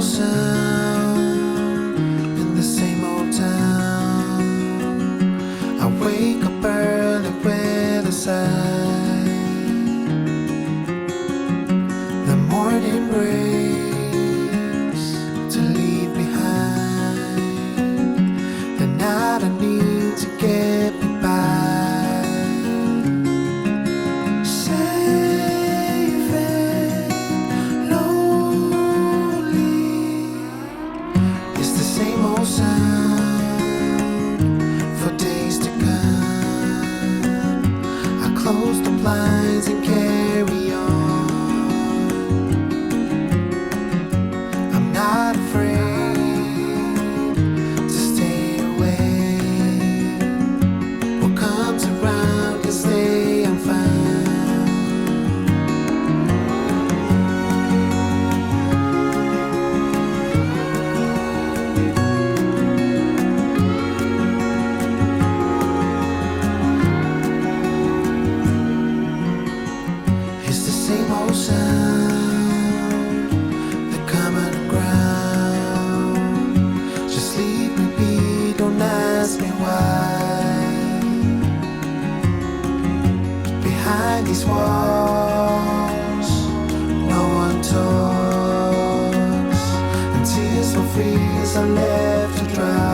old sound in the same old town. I wake up early with a sigh. The morning breaks to leave behind the night I need to get me by. Blinds and carry on. I'm not afraid to stay away. What comes around can stay, I'm fine. Sound, the common ground. Just leave me be, don't ask me why. Behind these walls, no one talks, and tears will freeze are left to dry.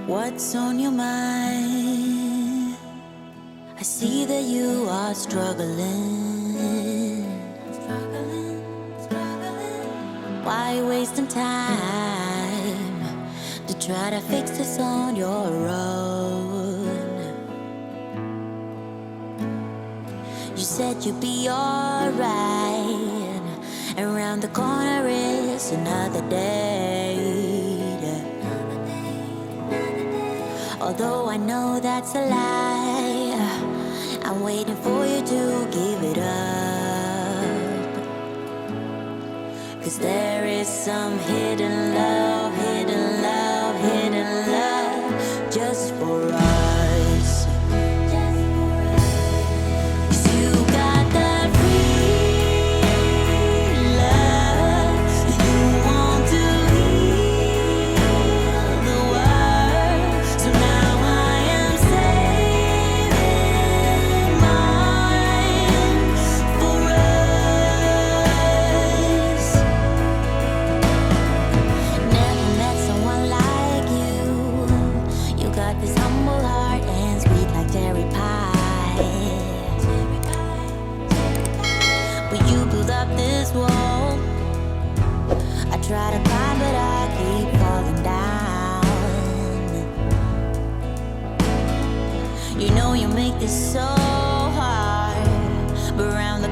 What's on your mind? I see that you are struggling. Why wasting time to try to fix this on your own? You said you'd be alright, around the corner is another day. Although I know that's a lie, I'm waiting for you to give it up. 'Cause there is some hidden love, hidden love, hidden love just for us. 'Cause you got that free love, you want to heal the world. So now I am saving mine for us. Never met someone like you. You got this humble heart and sweet like cherry pie. But you build up this wall. I try to climb but I keep falling down. You know you make this so hard, but around the